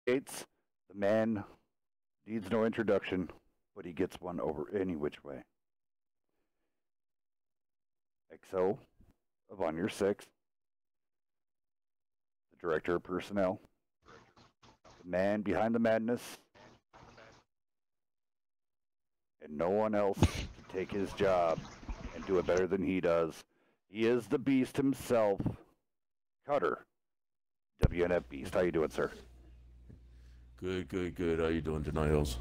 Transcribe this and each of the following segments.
Gates, the man needs no introduction, but he gets one over any which way. XO of On Your Six, the director of personnel, the man behind the madness, and no one else can take his job and do it better than he does. He is the beast himself, Cutter, WNF Beast. How you doing, sir? Good, good, good. How you doing tonight, Hills?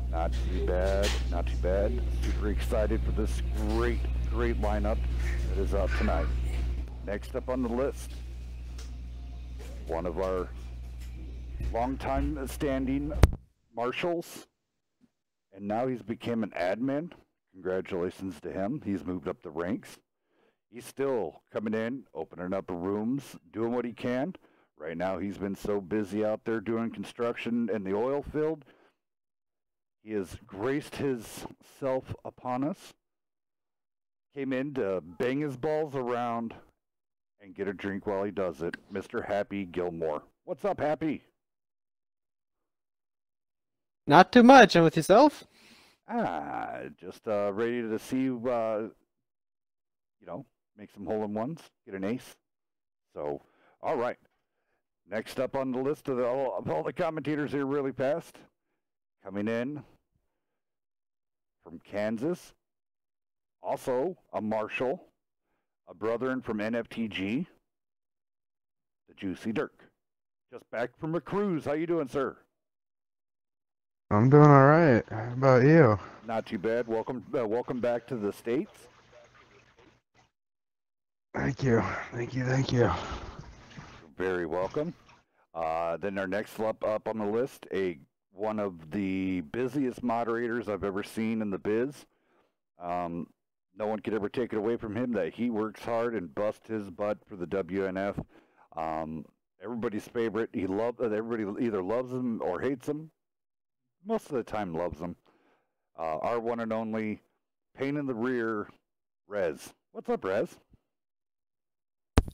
Not too bad, not too bad. Super excited for this great lineup that is out tonight. Next up on the list, one of our longtime standing marshals, and now he's become an admin. Congratulations to him. He's moved up the ranks. He's still coming in, opening up rooms, doing what he can. Right now, he's been so busy out there doing construction in the oil field. He has graced himself upon us. Came in to bang his balls around and get a drink while he does it. Mr. Happy Gilmore. What's up, Happy? Not too much. And with yourself? Just ready to see you, make some hole-in-ones, get an ace. So, all right. Next up on the list of all the commentators here really fast. Coming in from Kansas. Also a marshal. A brethren from NFTG. The Juicy Dirk. Just back from a cruise. How you doing, sir? I'm doing all right. How about you? Not too bad. Welcome back to the States. Thank you. Thank you. Thank you. Very welcome. Then our next up on the list, one of the busiest moderators I've ever seen in the biz. No one could ever take it away from him that he works hard and busts his butt for the WNF. Everybody's favorite. Everybody either loves him or hates him. Most of the time loves him. Our one and only pain in the rear, Rez. What's up, Rez?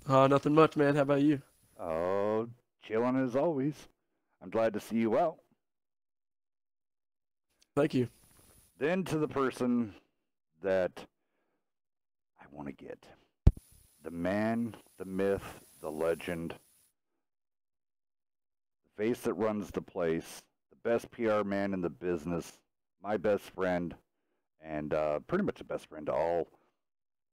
Nothing much, man. How about you? Oh, chilling as always. I'm glad to see you out. Thank you. Then to the person that I want to get. The man, the myth, the legend. The face that runs the place. The best PR man in the business. My best friend. And pretty much the best friend to all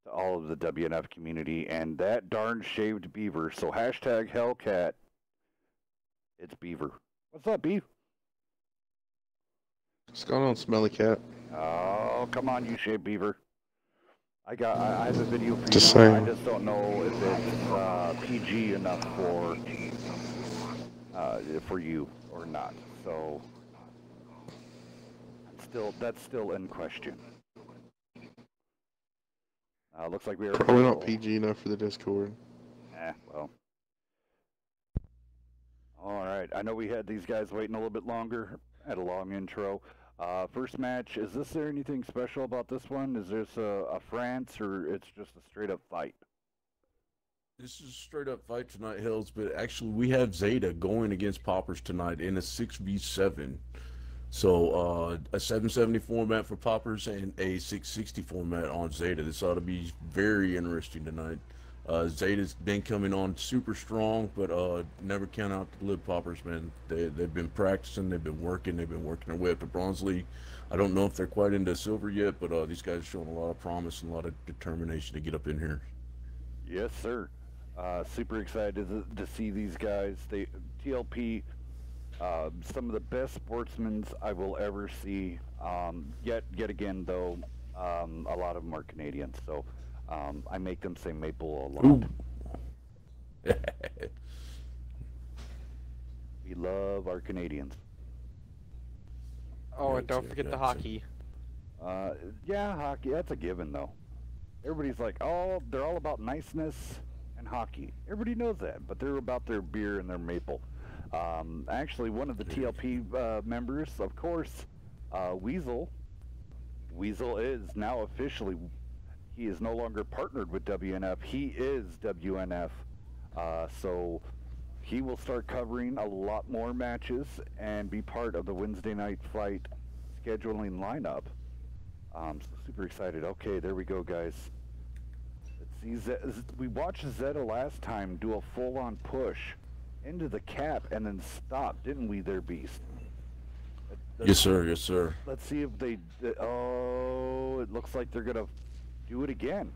of the WNF community, and that darn shaved beaver. So hashtag Hellcat. It's Beaver. What's up, Beaver? What's going on, Smelly Cat? Oh, come on, you shaved beaver. I have a video for you. Just saying. I just don't know if it's PG enough for you or not. So that's still in question. Looks like we are Probably not PG enough for the Discord. Well. All right. I know we had these guys waiting a little bit longer. Had a long intro. First match. Is there anything special about this one? Is this a France or it's just a straight up fight? This is a straight up fight tonight, Hills, but actually we have ZETA going against POPRS tonight in a 6v7. So a 770 format for POPRS and a 660 format on ZETA. This ought to be very interesting tonight. ZETA's been coming on super strong, but never count out the Live POPRS, man. They've been practicing, they've been working their way up to Bronze League. I don't know if they're quite into Silver yet, but these guys are showing a lot of promise and a lot of determination to get up in here. Yes, sir. Super excited to see these guys. TLP, some of the best sportsmen I will ever see. Yet again, though, a lot of them are Canadians, so I make them say maple a lot. We love our Canadians. Oh, and don't forget the hockey. Yeah, hockey, that's a given, though. Everybody's like, oh, they're all about niceness and hockey. Everybody knows that, but they're about their beer and their maple. Actually, one of the TLP members, of course, Weasel. Weasel is now officially, he is no longer partnered with WNF. He is WNF. So he will start covering a lot more matches and be part of the Wednesday night fight scheduling lineup. So super excited. Okay, there we go, guys. Let's see. We watched ZETA last time do a full-on push into the cap and then stop, didn't we, there, Beast? Yes, sir. Yes, sir. Let's see if they... Oh, it looks like they're going to do it again.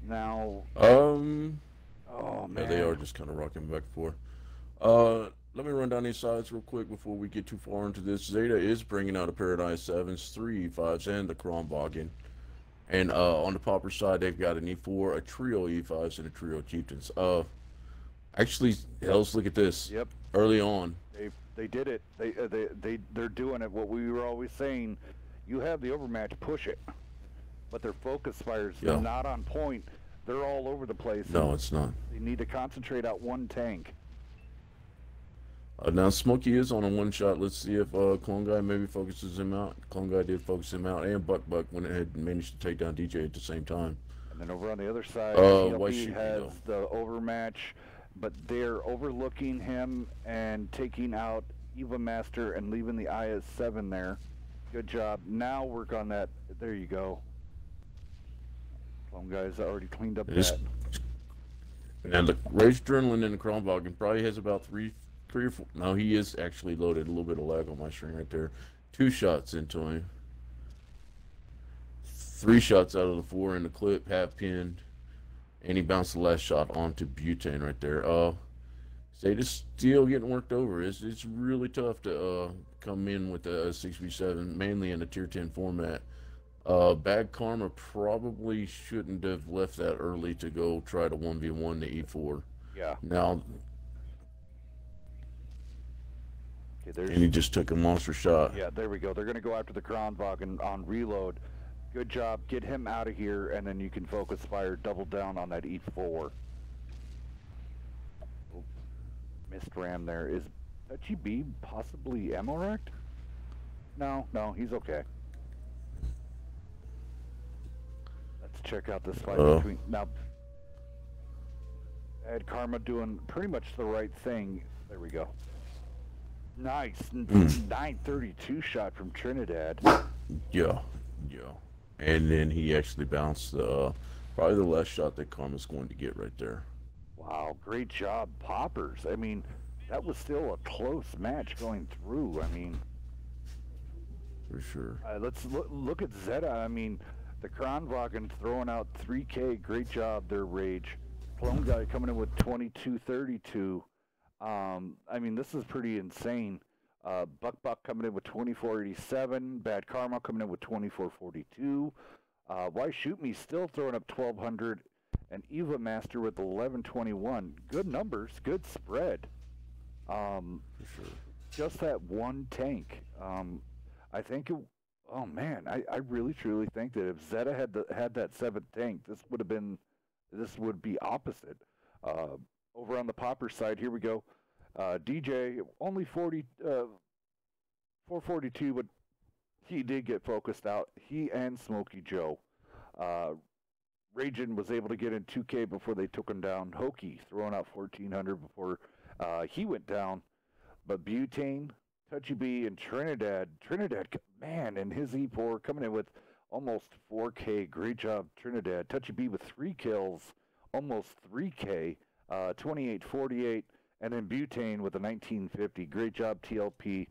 Now... Oh, man. Yeah, they are just kind of rocking back and forth. Let me run down these sides real quick before we get too far into this. ZETA is bringing out a Paradise 7s, 3 E5s, and the Kronwagen. And on the POPRS side, they've got an E4, a trio E5s, and a trio Chieftains. Actually, Hells, look at this. Yep. Early on. They did it. They're doing it. What we were always saying, you have the overmatch, push it. But their focus fires not on point. They're all over the place. No, it's not. They need to concentrate out one tank. Now Smokey is on a one shot. Let's see if Clone Guy maybe focuses him out. Clone Guy did focus him out, and Buck went ahead and managed to take down DJ at the same time. And then over on the other side, White TLP has the overmatch, but they're overlooking him and taking out Eva Master and leaving the IS-7 there. Good job. Now work on that. There you go. Clone Guy's already cleaned up that. And the Rage Adrenaline in the Kronwagen probably has about three or four. No, he is actually loaded. A little bit of lag on my screen right there. 2 shots into him. 3 shots out of the 4 in the clip, half pinned, and he bounced the last shot onto Butane right there. ZETA's still getting worked over. It's really tough to come in with a 6v7, mainly in a tier 10 format. Bad Karma probably shouldn't have left that early to go try to 1v1 the E4. Yeah. Now. Okay, and he just took a monster shot. Yeah, there we go. They're going to go after the Kronwagen on reload. Good job. Get him out of here, and then you can focus fire, double down on that E4. Oh, missed ram there. Is Touchy B possibly ammo wrecked? No, he's okay. Let's check out this fight between... Now, Bad Karma doing pretty much the right thing. There we go. Nice. 932 shot from Trinidad. Yeah. And then he actually bounced probably the last shot that Karma's going to get right there. Wow, great job, POPRS. I mean, that was still a close match going through. I mean, for sure. Let's look at ZETA. I mean, the Kronwagen throwing out 3K. Great job there, Rage. Clone Guy coming in with 2232. I mean, this is pretty insane. Buck coming in with 2487. Bad Karma coming in with 2442. Why Shoot Me still throwing up 1200. And Eva Master with 1121. Good numbers, good spread. For sure. Just that one tank. I think it, oh man, I really truly think that if ZETA had that 7th tank, this would be opposite. Over on the POPRS side, here we go. DJ only 442, but he did get focused out. He and Smokey Joe. Ragin was able to get in 2K before they took him down. Hokey throwing out 1400 before he went down. But Butane, Touchy B, and Trinidad, man, and his E4 coming in with almost 4K. Great job, Trinidad. Touchy B with 3 kills, almost 3K. 2848, and then Butane with a 1950. Great job, TLP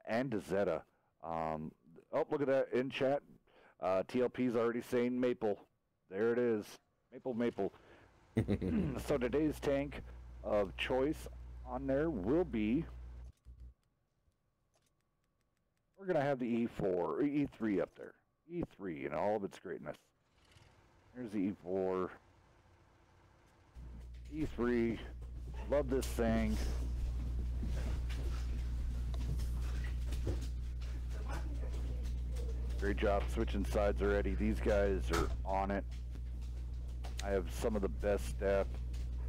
and ZETA. Oh, look at that in chat. TLP's already saying Maple. There it is. Maple. So today's tank of choice on there will be... We're going to have the E4, or E3 up there. E3 in all of its greatness. Here's the E4. E3, love this thing. Great job switching sides already. These guys are on it. I have some of the best staff,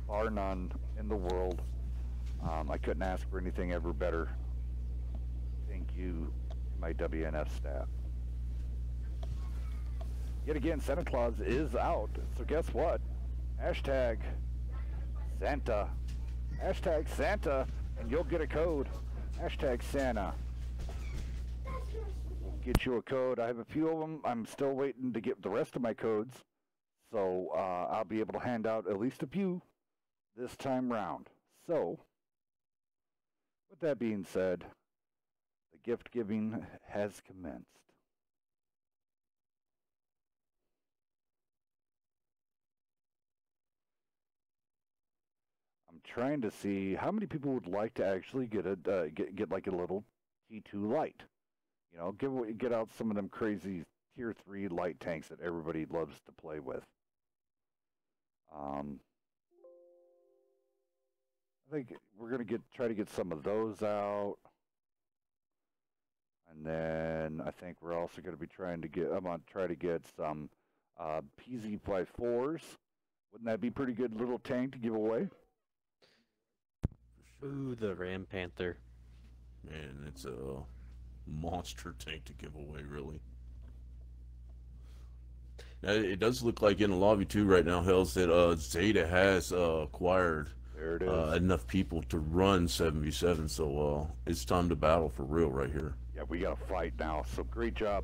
bar none, in the world. I couldn't ask for anything ever better. Thank you, my WNF staff. Yet again, Santa Claus is out. So guess what? Hashtag Santa Hashtag Santa, and you'll get a code. Hashtag Santa. We'll get you a code. I have a few of them. I'm still waiting to get the rest of my codes. So I'll be able to hand out at least a few this time round. So, with that being said, the gift giving has commenced. I'm trying to see how many people would like to actually get a get like a little T2 light. You know, get out some of them crazy tier 3 light tanks that everybody loves to play with. I think we're gonna try to get some of those out, and then I think we're also gonna be trying to get. I'm gonna try to get some PZ54s. Wouldn't that be a pretty good little tank to give away? Ooh, the Ram Panther. Man, it's a monster tank to give away, really. Now, it does look like in the lobby too right now, Hells, that Zeta has acquired There it is. enough people to run 7v7, so it's time to battle for real right here. Yeah, we got to fight now. So great job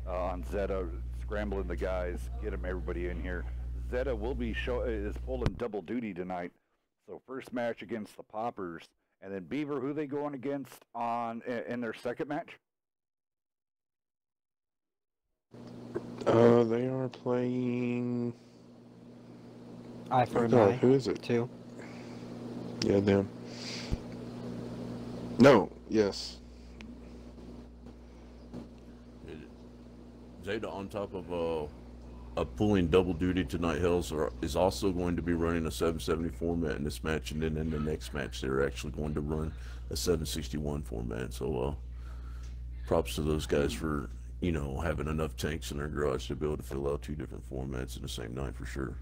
on Zeta scrambling the guys, get them everybody in here. Zeta will be is pulling double duty tonight. So first match against the Poppers, and then Beaver, who they going against in their second match? They are playing. Eye for an God, eye. who is it? Too. Yeah, them. No, yes. Zeta, on top of pulling double duty tonight, Hells is also going to be running a 770 format in this match, and then in the next match they're actually going to run a 761 format. So props to those guys for, you know, having enough tanks in their garage to be able to fill out 2 different formats in the same night for sure.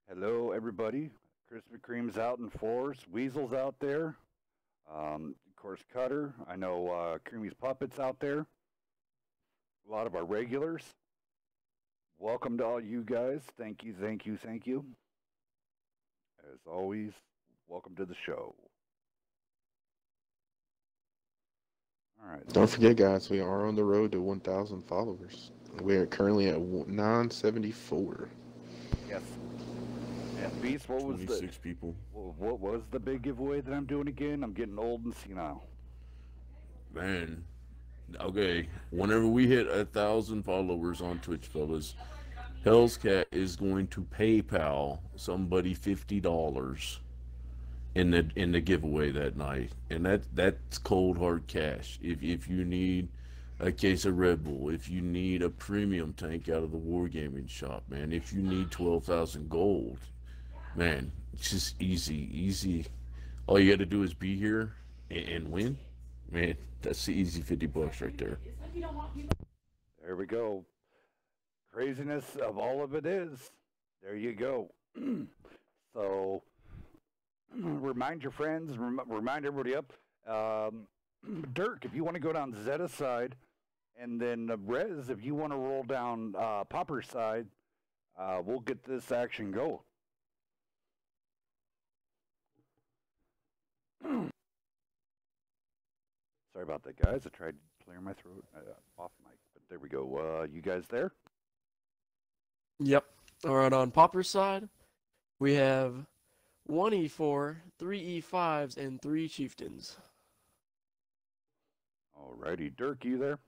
Hello, everybody. Krispy Kreme's out in force. Weasel's out there. Of course, Cutter. I know Creamy's Puppets out there. A lot of our regulars. Welcome to all you guys. Thank you, thank you, thank you. As always, welcome to the show. All right. Don't forget, guys, we are on the road to 1,000 followers. We are currently at 974. Yes. And Beast, what was 26 people. What was the big giveaway that I'm doing again? I'm getting old and senile. Man, okay. Whenever we hit 1,000 followers on Twitch, fellas, Hell's Cat is going to PayPal somebody $50 in the giveaway that night, and that's cold hard cash. If you need a case of Red Bull, if you need a premium tank out of the Wargaming shop, man, if you need 12,000 gold, man, it's just easy. All you got to do is be here and win. Man, that's the easy $50 right there. There we go. Craziness of all of it is. There you go. So, remind your friends, remind everybody up. Dirk, if you want to go down Zeta's side, and then Rez, if you want to roll down Popper's side, we'll get this action going. Sorry about that, guys. I tried clearing my throat off mic, but there we go. You guys there? Yep. All right, on Popper's side, we have 1 E4, 3 E5s, and 3 Chieftains. Alrighty, Dirk, you there?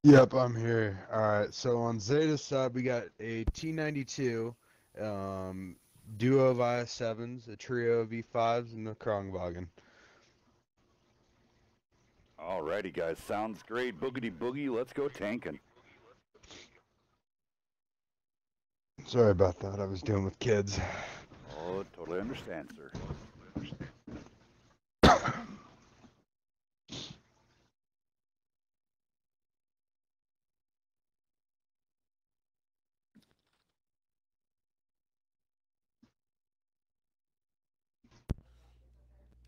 Yep, I'm here. Alright, so on Zeta's side, we got a T92, duo of IS-7s, a trio of E5s, and a Krongwagen. Alrighty, guys. Sounds great. Boogity boogie. Let's go tanking. Sorry about that, I was dealing with kids. Oh, totally understand, sir.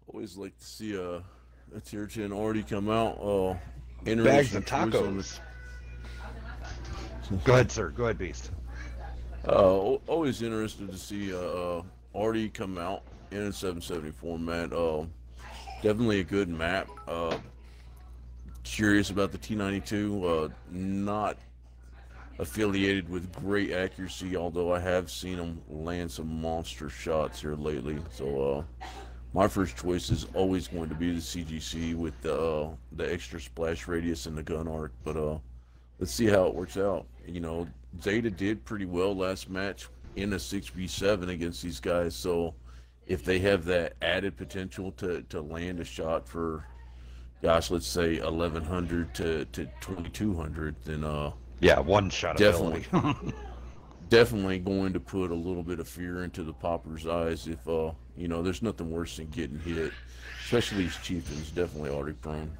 Always like to see A tier 10 already come out. Bags Interesting of choice on tacos. Go ahead, sir. Go ahead, Beast. Always interested to see already come out in a 770 format. Definitely a good map. Curious about the T92. Not affiliated with great accuracy, although I have seen them land some monster shots here lately. So my first choice is always going to be the CGC with the extra splash radius and the gun arc. But let's see how it works out. You know, Zeta did pretty well last match in a 6v7 against these guys. So if they have that added potential to land a shot for, gosh, let's say 1100 to 2200, then Yeah, one shot definitely. ability. Definitely going to put a little bit of fear into the Poppers' eyes. If you know, there's nothing worse than getting hit, especially these chieftains. Definitely already prone.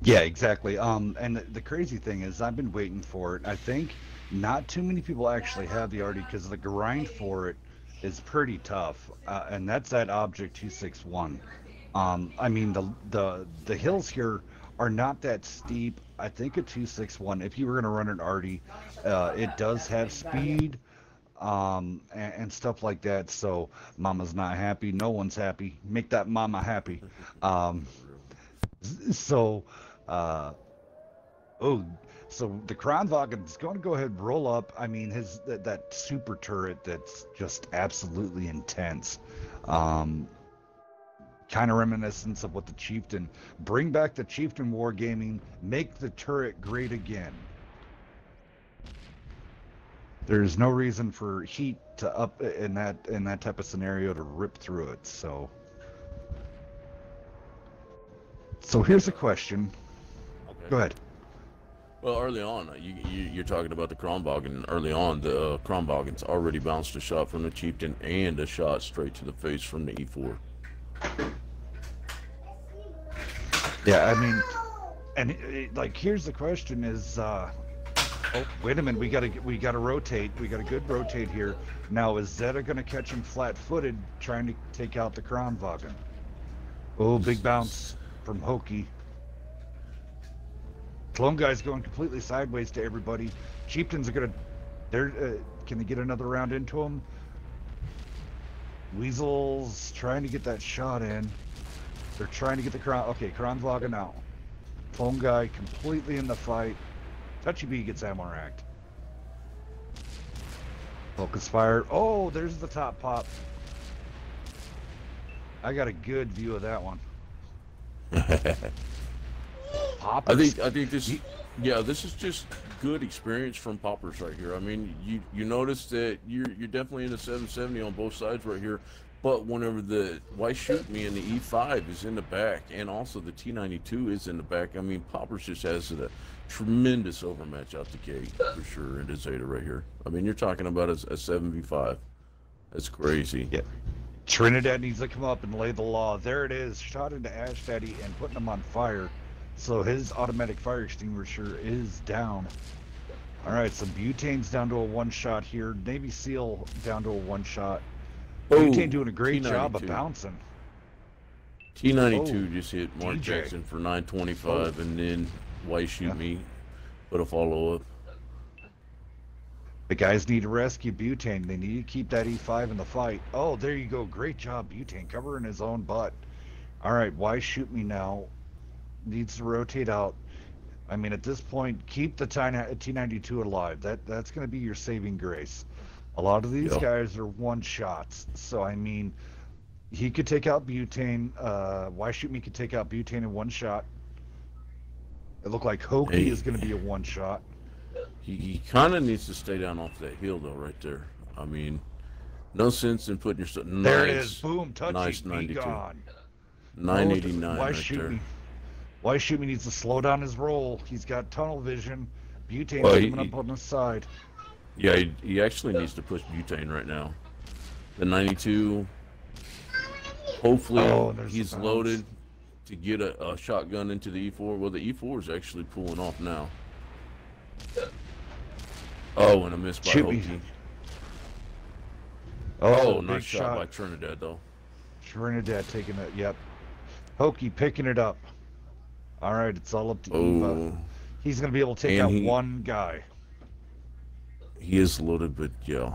Yeah, exactly. And the crazy thing is, I've been waiting for it. I think not too many people actually have the RD because the grind for it is pretty tough, and that's that Object 261. I mean, the hills here are not that steep. I think a 261, if you were going to run an RD, it does have speed, and stuff like that. So mama's not happy. No one's happy. Make that mama happy. So, oh, so the Kranwagen's going to go ahead and roll up. I mean, that super turret that's just absolutely intense. Kind of reminiscent of what the Chieftain, bring back the Chieftain Wargaming, make the turret great again. There's no reason for heat to up in that type of scenario to rip through it. So here's a question. Okay. Go ahead. Well, early on, you're talking about the Kronwagen. Early on, the Kronwagen's already bounced a shot from the Chieftain and a shot straight to the face from the E4. Yeah, I mean, and like, here's the question: is oh, wait a minute, we gotta rotate. We got a good rotate here. Now, is Zeta gonna catch him flat-footed trying to take out the Kronwagen? Oh, big bounce from Hokey. Clone guy's going completely sideways to everybody. Chieftains are gonna, can they get another round into him? Weasel's trying to get that shot in. They're trying to get the Kronwagen out. Clone guy completely in the fight. Touchy B gets ammo racked. Focus fire. Oh, there's the top pop. I got a good view of that one. Poppers. I think this, yeah, this is just good experience from Poppers right here. I mean, you notice that you're definitely in the 770 on both sides right here, but whenever the Why Shoot Me and the E5 is in the back, and also the T92 is in the back, I mean, Poppers just has a tremendous overmatch out the gate for sure in the Zeta right here. I mean, you're talking about a 7v5. That's crazy. Yeah. Trinidad needs to come up and lay the law. There it is, shot into Ash Daddy and putting him on fire. So his automatic fire extinguisher is down. All right, so Butane's down to a one-shot here. Navy SEAL down to a one-shot. Butane doing a great job of bouncing. T92 just hit Mark DJ. Jackson for 925, and then Why Shoot Me put a follow-up. The guys need to rescue Butane. They need to keep that E5 in the fight. Oh, there you go. Great job, Butane, covering his own butt. All right, Why Shoot Me now? Needs to rotate out. I mean, at this point, keep the T92 alive. That's going to be your saving grace. A lot of these guys are one-shots. So, I mean, he could take out Butane. Why Shoot Me could take out Butane in one shot. It looked like Hokey is going to be a one-shot. He kind of needs to stay down off that hill, though, right there. I mean, no sense in putting yourself... There it is. Boom. Touchy. Nice be 92. gone. 989 Why right Shoot there. Me? Why Shoot Me needs to slow down his roll. He's got tunnel vision. Butane's coming up on the side. Yeah, he actually needs to push Butane right now. The 92, hopefully he's loaded to get a shotgun into the E4. Well, the E4 is actually pulling off now. Oh, and a miss by Hokey. Oh, nice shot by Trinidad, though. Trinidad taking it, yep. Hokey picking it up. All right, it's all up to Eva. Oh, He's going to be able to take and out he one guy. is loaded, but yeah.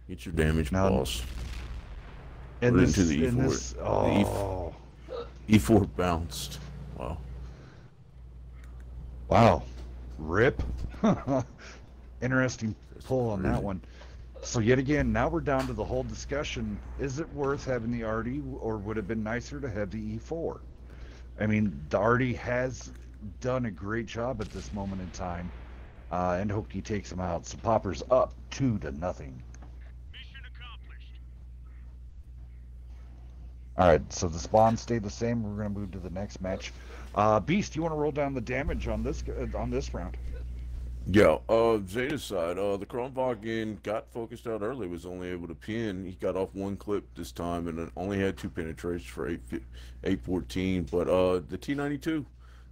Get your damage, Now, boss. in Put it into this, the in E4. this, The E4 bounced. Wow. wow. Rip. Interesting That's pull on that crazy. one. So yet again, now we're down to the whole discussion. Is it worth having the Artie, or would it have been nicer to have the E4? I mean, the Artie has done a great job at this moment in time, and Hokey takes him out. So Popper's up 2-0. All right, so the spawns stay the same. We're going to move to the next match. Beast, you want to roll down the damage on this round? Yeah, Zeta's side, the Kronwagen got focused out early, was only able to pin. He got off one clip this time and only had 2 penetrations for 814. But the T92,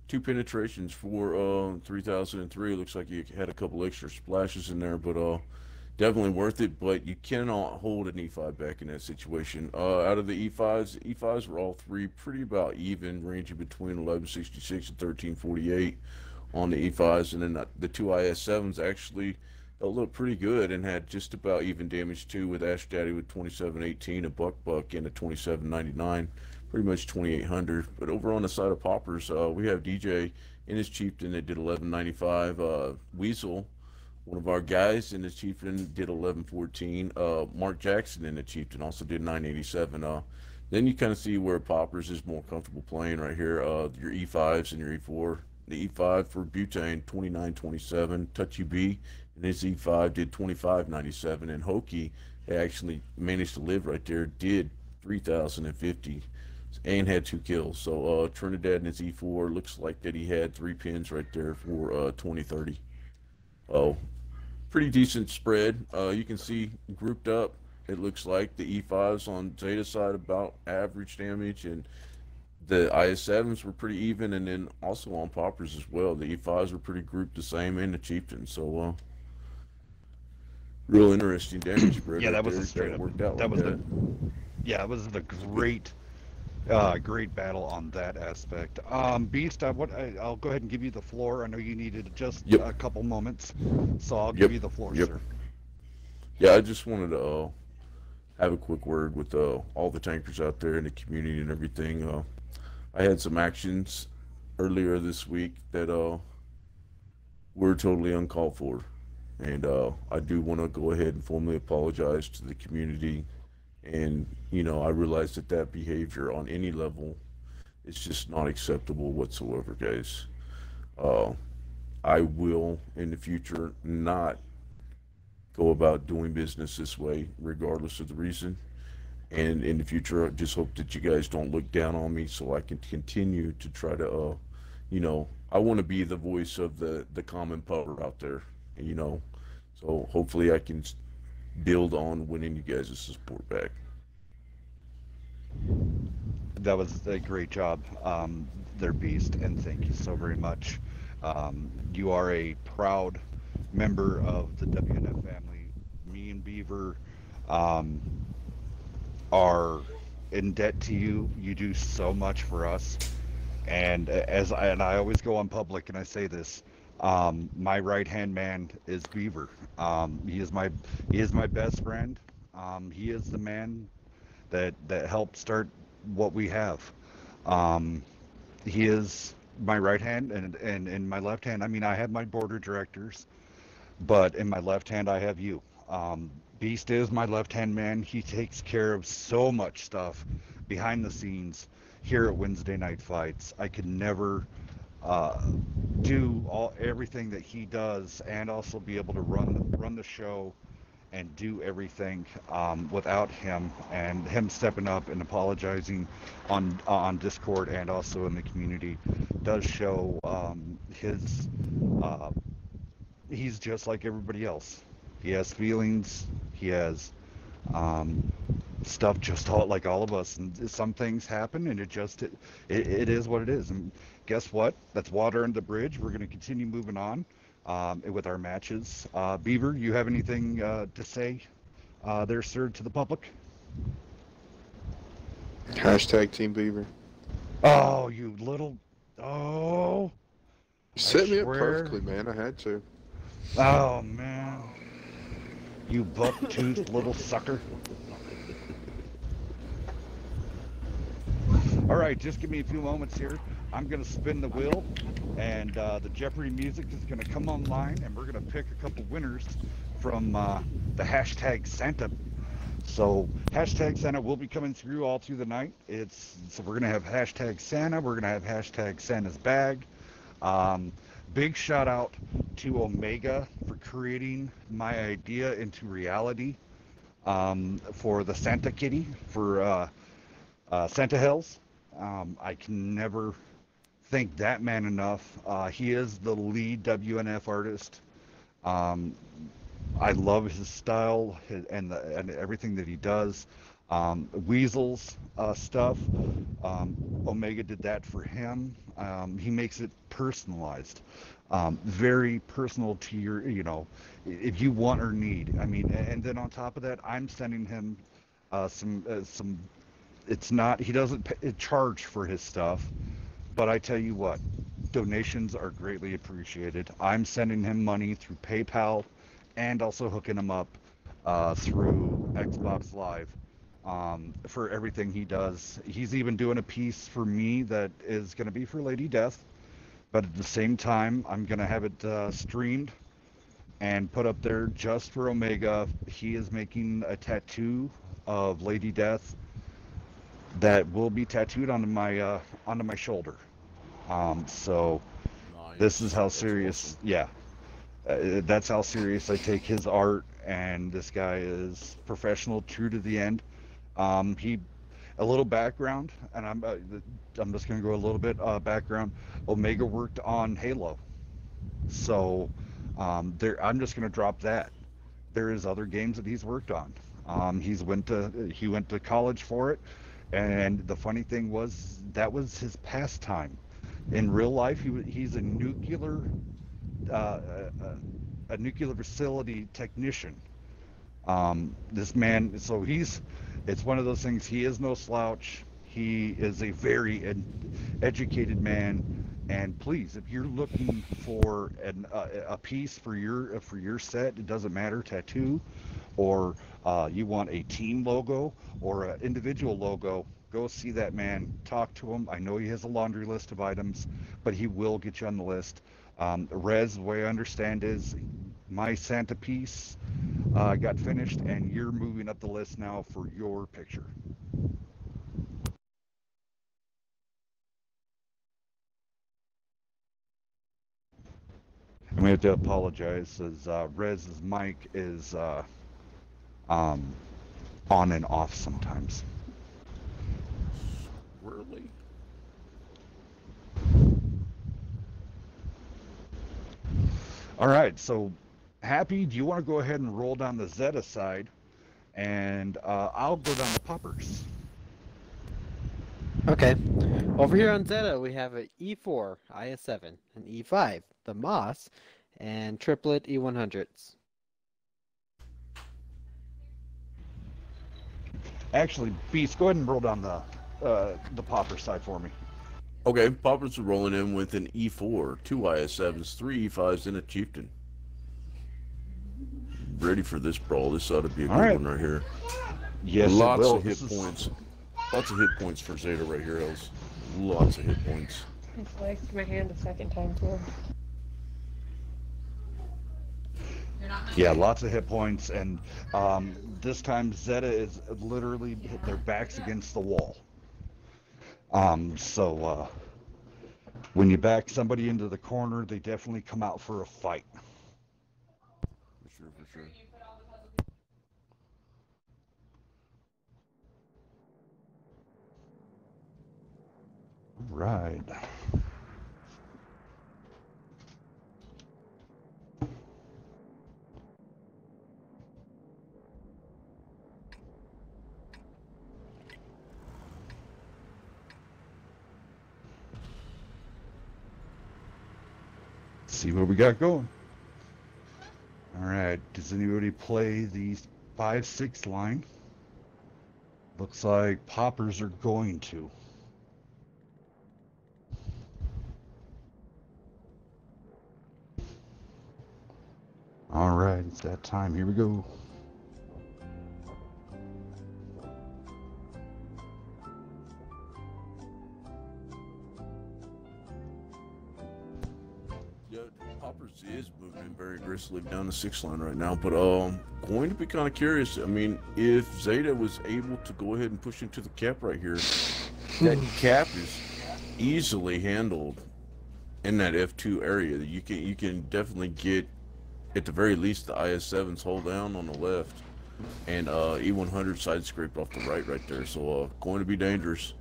2 penetrations for 3003. Looks like he had a couple extra splashes in there, but definitely worth it. But you cannot hold an E5 back in that situation. Out of the E5s were all three pretty about even, ranging between 1166 and 1348 on the E5s, and then the 2 IS7s actually looked pretty good and had just about even damage too, with Ash Daddy with 2718, a Buck and a 2799, pretty much 2800. But over on the side of Poppers, we have DJ in his Chieftain that did 1195, Weasel, one of our guys in his Chieftain, did 1114, Mark Jackson in the Chieftain also did 987. Then you kind of see where Poppers is more comfortable playing right here, your E5s and your E4. The E5 for Butane, 2927. Touchy B and his E5 did 2597. And Hokey actually managed to live right there, did 3050 and had 2 kills. So Trinidad and his E4 looks like that he had 3 pins right there for 2030. Oh, pretty decent spread. You can see grouped up, it looks like the E5s on Zeta side about average damage, and the IS7s were pretty even, and then also on Poppers as well. The E5s were pretty grouped the same, and the Chieftain. So, real interesting damage spread. Yeah, right that was there. a straight That up. worked out That like was that. it was the It's good. great battle on that aspect. Beast, I'll go ahead and give you the floor. I know you needed just Yep. a couple moments, so I'll give Yep. you the floor, Yep. sir. Yeah, I just wanted to have a quick word with all the tankers out there in the community and everything. I had some actions earlier this week that were totally uncalled for, and I do want to go ahead and formally apologize to the community. And I realize that behavior on any level is just not acceptable whatsoever, guys. Uh, I will in the future not go about doing business this way, regardless of the reason. And in the future, I just hope that you guys don't look down on me, so I can continue to try to, I want to be the voice of the common public out there, so hopefully I can build on winning you guys' support back. That was a great job, there, Beast, and thank you so very much. You are a proud member of the WNF family. Me and Beaver um, are in debt to you. You do so much for us, and I always go on public and I say this. My right hand man is Beaver. He is my best friend. He is the man that helped start what we have. Um, he is my right hand, and in my left hand, I mean, I have my board of directors, but in my left hand, I have you. Beast is my left hand man. He takes care of so much stuff behind the scenes here at Wednesday Night Fights. I could never uh, do everything that he does, and also be able to run the show and do everything without him, and him stepping up and apologizing on Discord and also in the community does show his uh, he's just like everybody else. He has feelings. He has um, stuff just like all of us, and some things happen, and it is what it is. And guess what? That's water under the bridge. We're going to continue moving on with our matches. Beaver, you have anything to say there, sir, to the public? Hashtag Team Beaver. Oh, you little. Oh, You I set me up swear. perfectly, man. I had to. Oh, man. You buck-toothed little sucker. All right, just give me a few moments here. I'm going to spin the wheel, and the Jeopardy music is going to come online, and we're going to pick a couple winners from the hashtag Santa. So hashtag Santa will be coming through all through the night. So we're going to have hashtag Santa. We're going to have hashtag Santa's bag. Um, Big shout out to Omega for creating my idea into reality for the Santa Kitty for Santa Hills. I can never thank that man enough. He is the lead WNF artist. Um, I love his style and everything that he does. Weasel's stuff, Omega did that for him. He makes it personalized, very personal to your, if you want or need. I mean, and then on top of that, I'm sending him some. It's not, he doesn't charge for his stuff, but I tell you what, donations are greatly appreciated. I'm sending him money through PayPal and also hooking him up through Xbox Live for everything he does. He's even doing a piece for me that is going to be for Lady Death, but at the same time, I'm going to have it streamed and put up there just for Omega. He is making a tattoo of Lady Death that will be tattooed onto my shoulder. So this is Nice. how That's serious, awesome. yeah, that's how serious I take his art. And this guy is professional, true to the end. He a little background, and I'm just gonna go a little bit background. Omega worked on Halo, so there I'm just gonna drop that. There is other games that he's worked on. He went to college for it, and the funny thing was that was his pastime. In real life, he's uh, a nuclear facility technician. This man, so it's one of those things. He is no slouch. He is a very educated man. And please, if you're looking for a piece for your set, it doesn't matter, tattoo, or you want a team logo or an individual logo, go see that man. Talk to him. I know he has a laundry list of items, but he will get you on the list. Rez, the way I understand is my Santa piece got finished, and you're moving up the list now for your picture. And we have to apologize as Rez's mic is um, on and off sometimes. Really? All right, so Happy, do you want to go ahead and roll down the Zeta side, and I'll go down the poppers. Okay. Over here on Zeta, we have an E4 IS7, an E5, the Moss, and triplet E100s. Actually, Beast, go ahead and roll down the popper side for me. Okay, Poppers are rolling in with an E4, two IS7s, three E5s, and a Chieftain. Ready for this brawl. This ought to be a All good right. one right here. Yes, it Lots will. of hit points. Lots of hit points for Zeta right here, Els. Lots of hit points. I sliced my hand a second time too. Yeah, lots of hit points, and this time Zeta is literally their backs against the wall. So when you back somebody into the corner, they definitely come out for a fight. For sure, for sure. Right. See what we got going. All right. Does anybody play the 5-6 line? Looks like poppers are going to. right, it's that time. Here we go. Yeah, Poppers is moving in very aggressively down the 6 line right now, but going to be kind of curious. I mean, if Zeta was able to go ahead and push into the cap right here, that cap is easily handled in that F2 area. You can definitely get, at the very least, the IS-7s hold down on the left and E100 side scraped off the right there. So going to be dangerous.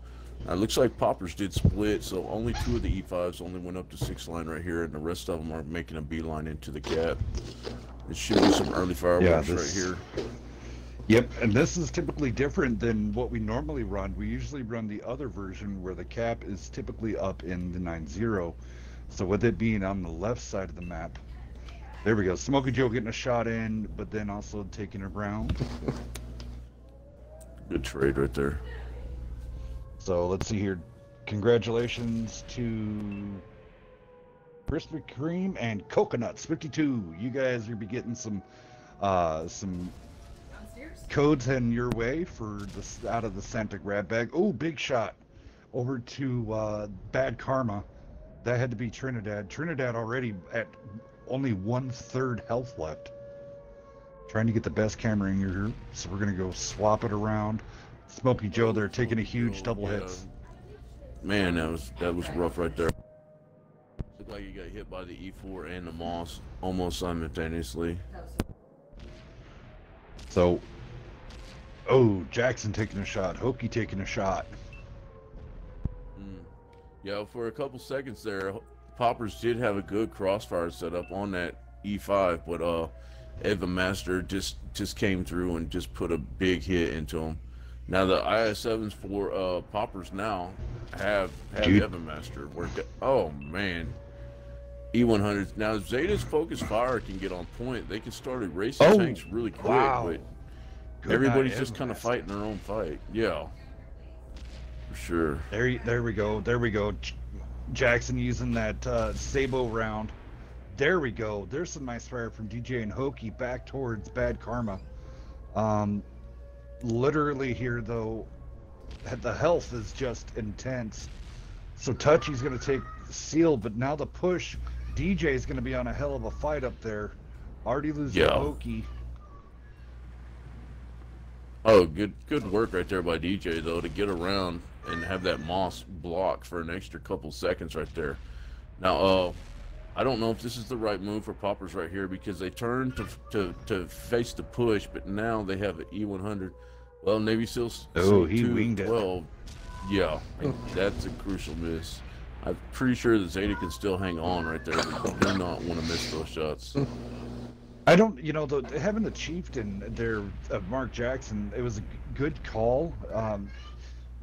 It looks like Poppers did split, so only 2 of the E5s only went up to 6 line right here, and the rest of them are making a beeline into the cap. It should be some early fireworks right here. Yep, and this is typically different than what we normally run. We usually run the other version where the cap is typically up in the 9-0. So with it being on the left side of the map, there we go. Smokey Joe getting a shot in, but then also taking a round. Good trade right there. So let's see here. Congratulations to Krispy Kreme and Coconuts 52. You guys are be getting some codes heading your way for this out of the Santa grab bag. Oh, big shot over to Bad Karma. That had to be Trinidad. Trinidad already at only 1/3 health left. Trying to get the best camera in here, so we're gonna go swap it around. Smokey Joe there taking a huge double hits. Man, that was rough right there. Looked like he got hit by the E4 and the Moss almost simultaneously. So, oh, Jackson taking a shot, Hokey taking a shot. Yeah, for a couple seconds there, Poppers did have a good crossfire set up on that E5, but Evan Master just came through and just put a big hit into him. Now the IS-7s for Poppers now have Evan Master worked. Oh man, E100s. Now Zeta's focused fire can get on point. They can start erasing tanks really quick, but Good everybody's night, just kind of fighting their own fight. Yeah, for sure. There we go. Jackson using that Sabo round. There we go. There's some nice fire from DJ and Hokey back towards Bad Karma. Literally here though, the health is just intense. So Touchy's gonna take Seal, but now the push, DJ is gonna be on a hell of a fight up there. Already losing Hokey. Oh, good work right there by DJ though to get around and have that Moss block for an extra couple seconds right there. Now, I don't know if this is the right move for Poppers right here because they turn to face the push, but now they have an E100. Well, Navy SEALs. Oh, he winged 12. Yeah, that's a crucial miss. I'm pretty sure that Zeta can still hang on right there. But do not want to miss those shots. I don't, having the Chieftain there, Mark Jackson, it was a good call.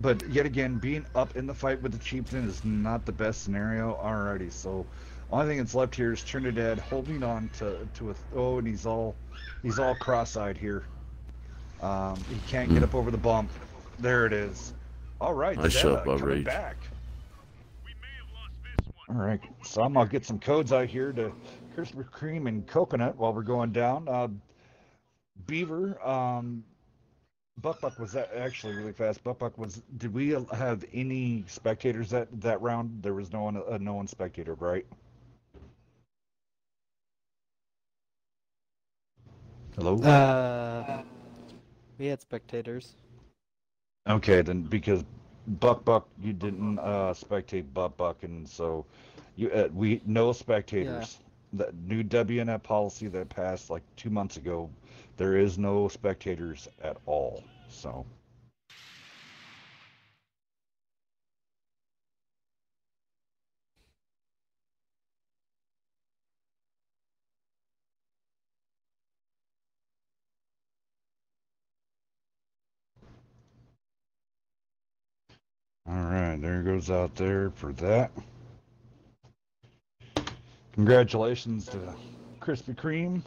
But yet again, being up in the fight with the Chieftain is not the best scenario. Alrighty, so only thing that's left here is Trinidad holding on to and he's all cross-eyed here. He can't get up over the bump. There it is. All right, nice shot by coming back. All right, so I'm gonna get some codes out here to Krispy Kreme and Coconut while we're going down. Beaver, Buck was that actually really fast. Buck was. Did we have any spectators that round? There was no one spectator, right? Hello. We had spectators. Okay, then because Buck, you didn't spectate Buck, and so we no spectators. Yeah. The new WNF policy that passed like 2 months ago, there is no spectators at all. So. All right, there goes out there for that. Congratulations to Krispy Kreme.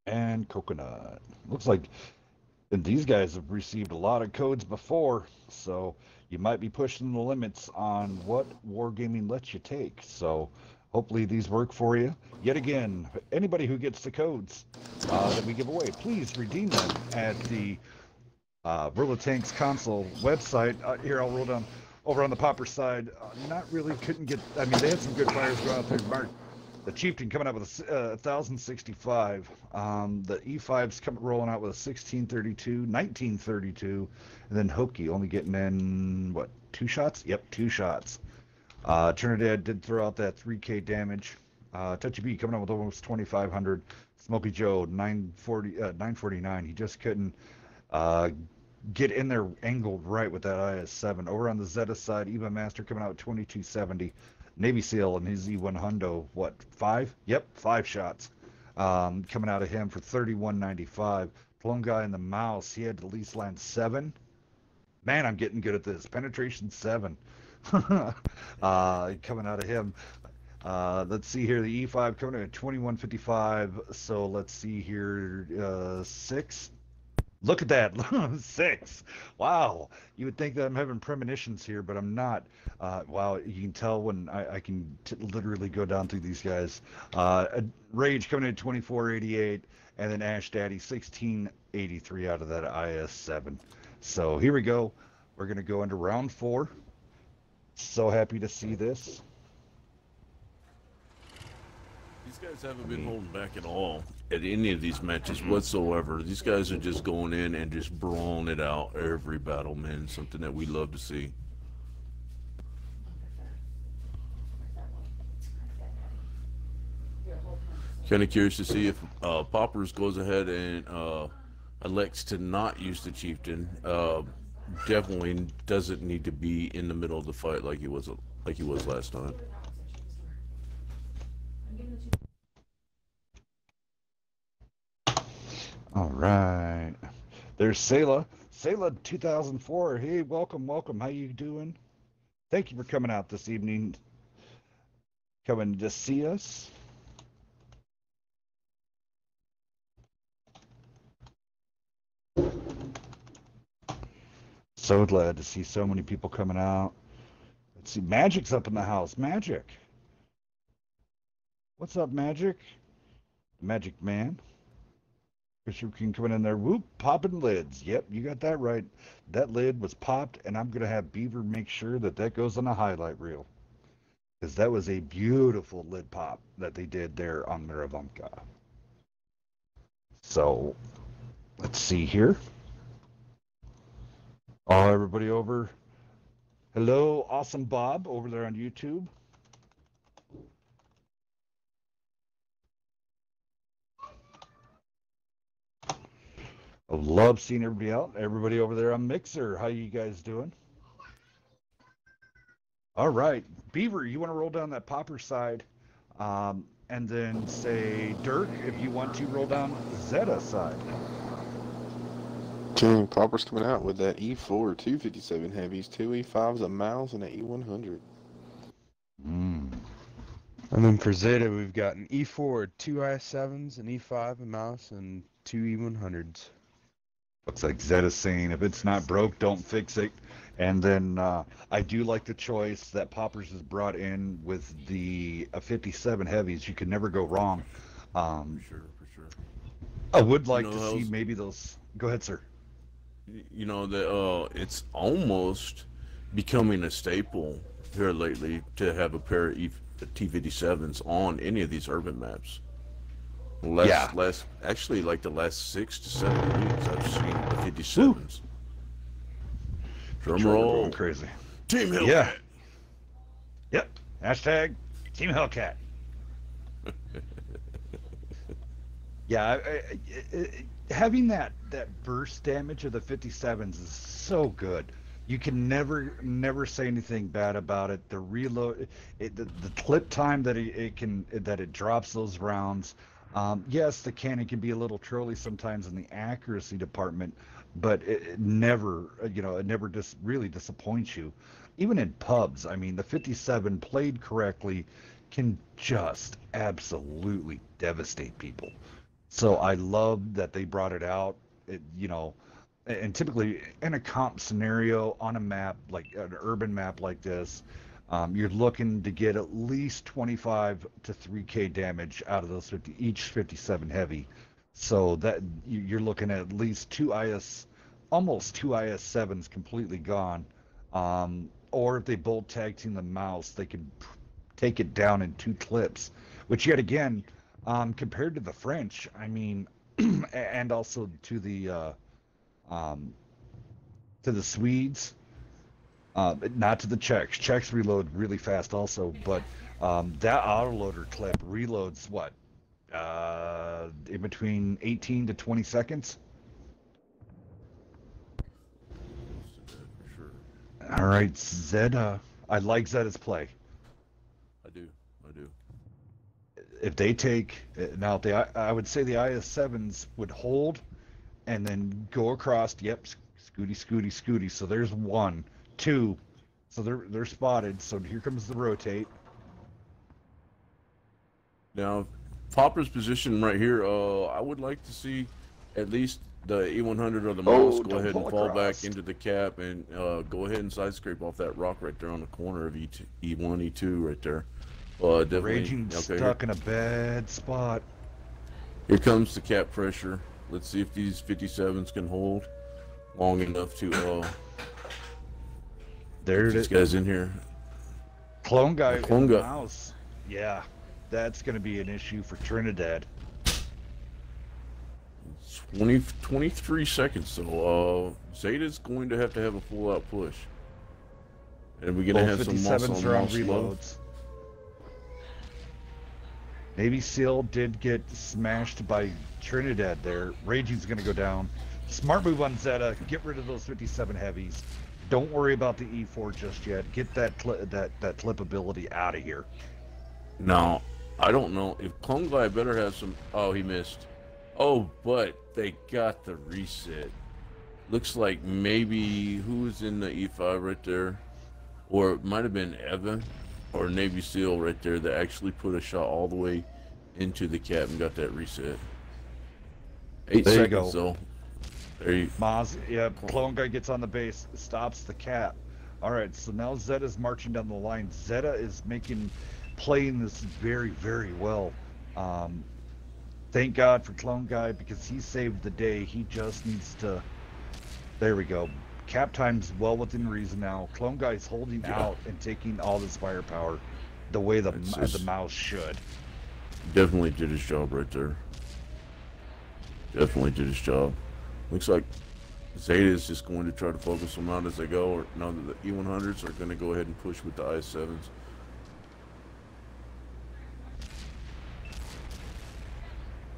And Coconut. Looks like these guys have received a lot of codes before, so you might be pushing the limits on what wargaming lets you take. So hopefully these work for you. Yet again, anybody who gets the codes that we give away, please redeem them at the World of Tanks console website. Here, I'll roll down over on the Popper side. Not really, couldn't get, I mean, they had some good fires go out there. Mark, the Chieftain coming out with a 1,065. The E5's rolling out with a 1632, 1932, and then Hokie only getting in, what, 2 shots? Yep, 2 shots. Trinidad did throw out that 3K damage. Touchy B coming out with almost 2,500. Smokey Joe, 949. He just couldn't get in there angled right with that IS-7. Over on the Zeta side, Eva Master coming out with 2270. Navy SEAL and his E1 Hundo, what, 5? Yep, 5 shots. Coming out of him for 3195. Plum guy in the Mouse, he had to at least land 7. Man, I'm getting good at this. Penetration 7. Coming out of him. Let's see here, the E5 coming in at 2155. So let's see here, 6. Look at that, 6. Wow, you would think that I'm having premonitions here, but I'm not. Wow, you can tell when I can literally go down through these guys. Rage coming in at 2488, and then Ash Daddy 1683 out of that IS-7. So here we go. We're going to go into round 4. So happy to see this. These guys haven't been holding back at all at any of these matches whatsoever. These guys are just going in and just brawling it out every battle, man. Something that we love to see. Kind of curious to see if Poppers goes ahead and elects to not use the Chieftain. Definitely doesn't need to be in the middle of the fight like he was last time. All right. There's Sayla. Sayla 2004. Hey, welcome, welcome. How you doing? Thank you for coming out this evening. Coming to see us. So glad to see so many people coming out. Let's see. Magic's up in the house. Magic. What's up, Magic? Magic Man. Christian King coming in there. Whoop, popping lids. Yep, you got that right. That lid was popped, and I'm going to have Beaver make sure that that goes on a highlight reel. Because that was a beautiful lid pop that they did there on Miravomka. So, let's see here. Oh, everybody over. Hello, Awesome Bob over there on YouTube. I love seeing everybody out. Everybody over there on Mixer. How you guys doing? All right. Beaver, you want to roll down that Popper side. And then say, Dirk, if you want to roll down Zeta side. King Popper's coming out with that E4 257 heavies, 2 E5s, a Mouse, and an E100. And then for Zeta, we've got an E4, 2 IS-7s, an E5, a Mouse, and 2 E100s. Looks like Zeta's saying, if it's not broke, don't fix it. And then I do like the choice that Poppers has brought in with the 57 heavies. You can never go wrong. For sure. I would like to see maybe those. Go ahead, sir. You know that it's almost becoming a staple here lately to have a pair of T57s on any of these urban maps. Actually, like the last 6 to 7 weeks, I've seen the 57s. Drum roll. Going crazy. Team Hellcat. Yeah. Yep. Hashtag Team Hellcat. Yeah, having that burst damage of the 57s is so good. You can never say anything bad about it. The reload, the clip time that it drops those rounds. Yes, the cannon can be a little trolly sometimes in the accuracy department, but it never really disappoints you. Even in pubs, I mean, the 57 played correctly can just absolutely devastate people. So I love that they brought it out. and typically in a comp scenario on a map, like an urban map like this, you're looking to get at least 25 to 3K damage out of those 50, each 57 heavy. So that you're looking at least almost two IS-7s completely gone. Or if they bolt tag team the mouse, they can take it down in 2 clips, which yet again, compared to the French, I mean, and also um, to the Swedes, not to the Czechs. Czechs reload really fast also, but that autoloader clip reloads what? In between 18 to 20 seconds. For sure. All right, Zeta. I like Zeta's play. I do. If they take now, I would say the IS-7s would hold and then go across. Yep, scooty. So there's 1, 2. So they're spotted. So here comes the rotate. Now, Popper's position right here, I would like to see at least the E100 or the mouse go don't ahead and pull fall across. back into the cap and go ahead and side scrape off that rock right there on the corner of E1, E2 right there. Definitely. Raging stuck in a bad spot. Here comes the cap pressure. Let's see if these 57s can hold long enough to There get it these is. guys in here. Clone guy Clone in the guy. mouse. Yeah, that's going to be an issue for Trinidad. 23 seconds, so Zeta's going to have a full-out push. And we're going to Both have some moss 57s on are on moss low. reloads. Navy SEAL did get smashed by Trinidad there. Raging's going to go down. Smart move on Zeta. Get rid of those 57 heavies. Don't worry about the E4 just yet. Get that clip ability out of here. Now, I don't know if Clone Guy better have some. Oh, he missed. Oh, but they got the reset. Looks like maybe who was in the E5 right there, or it might have been Evan or Navy SEAL right there that actually put a shot all the way into the cap and got that reset. 8 There you seconds go. though. There you. Maz, yeah, Clone Guy gets on the base, stops the cap. All right, so now Zeta's marching down the line. Zeta is playing this very, very well. Thank God for Clone Guy because he saved the day. He just needs to. There we go. Cap time's well within reason now. Clone Guy's holding out and taking all this firepower the way the mouse should. Definitely did his job right there. Definitely did his job. Looks like Zeta is just going to try to focus them out as they go, or now that the E100s are going to go ahead and push with the IS-7s.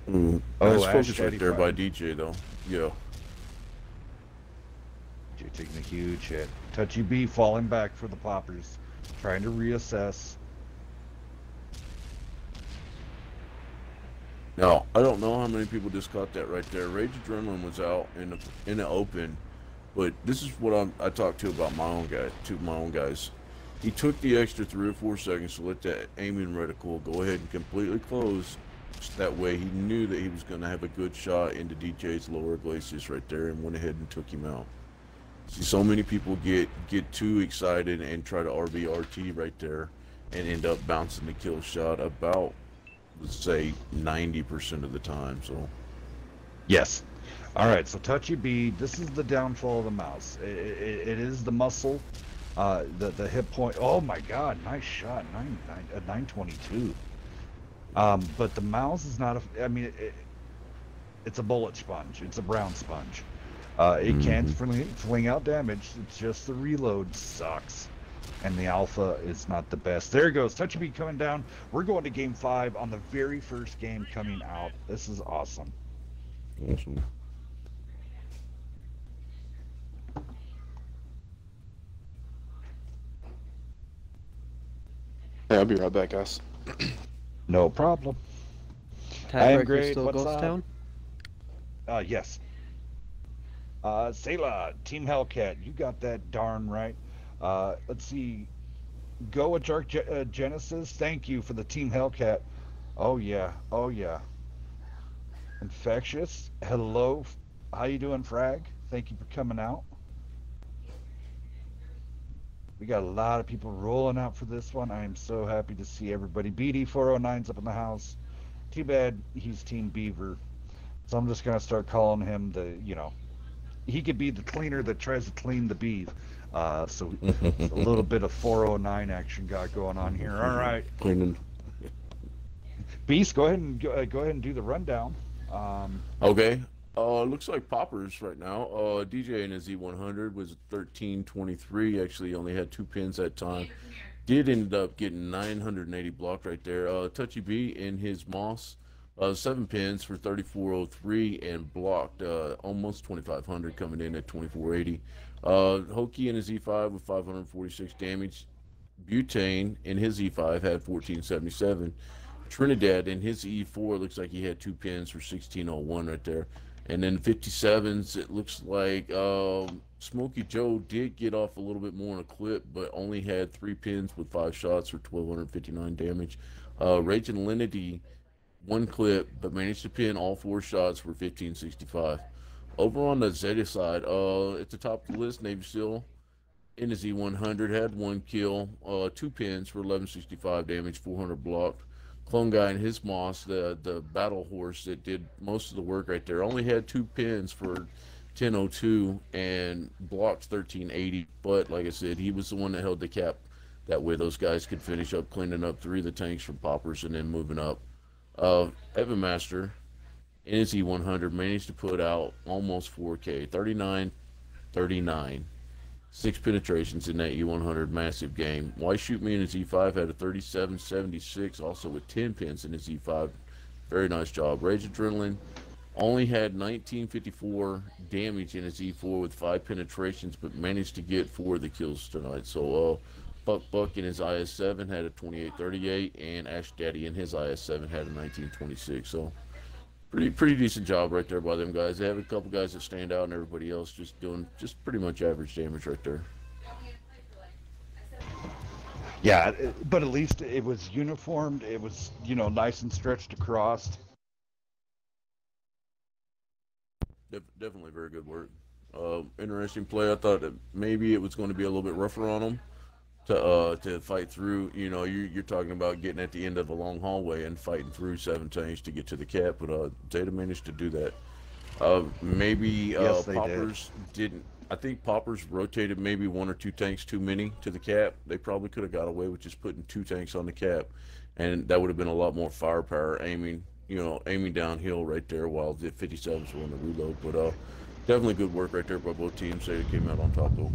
Oh, Nice Ash focus right Daddy there by Fine. DJ though. Yeah. You're taking a huge hit. Touchy B falling back for the poppers, trying to reassess. Now, I don't know how many people just caught that right there. Rage Adrenaline was out in the open, but this is what I talked to about my own guys. He took the extra 3 or 4 seconds to let that aiming reticle go ahead and completely close. So that way he knew that he was going to have a good shot into DJ's lower glacis right there and went ahead and took him out. See, so many people get too excited and try to RBRT right there and end up bouncing the kill shot about, let's say, 90% of the time. So Yes. All right, so Touchy B, this is the downfall of the mouse. It is the muscle, the hit point. Oh my God, nice shot, 922. But the mouse is not I mean, it's a bullet sponge. It's a brown sponge. It can fling out damage. It's just the reload sucks. And the alpha is not the best. There it goes. Touchy B coming down. We're going to game 5 on the very first game coming out. This is awesome. awesome. Hey, I'll be right back, guys. No problem. I am Tiebreaker great. still What's Ghost up? Town? Yes. Sayla, Team Hellcat, you got that darn right. Let's see. Go with Dark Genesis. Thank you for the Team Hellcat. Oh yeah. Oh yeah. Infectious. Hello. How you doing, Frag? Thank you for coming out. We got a lot of people rolling out for this one. I am so happy to see everybody. BD409's up in the house. Too bad he's Team Beaver. So I'm just going to start calling him the, he could be the cleaner that tries to clean the bees. So a little bit of 409 action got going on here. All right. Cleaning. Beast, go ahead and do the rundown. Okay. Looks like Poppers right now. DJ in his E100 was 1323. Actually, only had 2 pins that time. Did end up getting 980 blocked right there. Touchy B in his Moss, 7 pins for 3403 and blocked almost 2500, coming in at 2480. Hokey in his E5 with 546 damage. Butane in his E5 had 1477. Trinidad in his E4 looks like he had 2 pins for 1601 right there. And then 57s, it looks like Smokey Joe did get off a little bit more in a clip, but only had 3 pins with 5 shots for 1259 damage. Raging Lenity, 1 clip, but managed to pin all 4 shots for 1565. Over on the Zeta side, at the top of the list, Navy SEAL in his E100 had 1 kill, 2 pins for 1165 damage, 400 blocked. Clone Guy and his Moss, the battle horse that did most of the work right there, only had 2 pins for 1002 and blocked 1380. But like I said, he was the one that held the cap. That way those guys could finish up cleaning up 3 of the tanks from Poppers and then moving up. Evan Master in his E100 managed to put out almost 4K, 39. 6 penetrations in that E100, massive game. Why Shoot Me in his E5 had a 3776, also with 10 pins in his E5. Very nice job. Rage Adrenaline only had 1954 damage in his E4 with 5 penetrations, but managed to get 4 of the kills tonight. So Buck in his IS7 had a 2838, and Ash Daddy in his IS7 had a 1926. So pretty decent job right there by them guys. They have a couple guys that stand out, and everybody else just doing pretty much average damage right there. Yeah, but at least it was uniformed. It was, nice and stretched across. Definitely very good work. Interesting play. I thought that maybe it was going to be a little bit rougher on them to fight through. You're talking about getting at the end of a long hallway and fighting through 7 tanks to get to the cap, but Zeta managed to do that. Maybe Yes, Poppers didn't. I think Poppers rotated maybe 1 or 2 tanks too many to the cap. They probably could have got away with just putting 2 tanks on the cap, and that would have been a lot more firepower aiming downhill right there while the 57s were on the reload. But definitely good work right there by both teams. They came out on top though.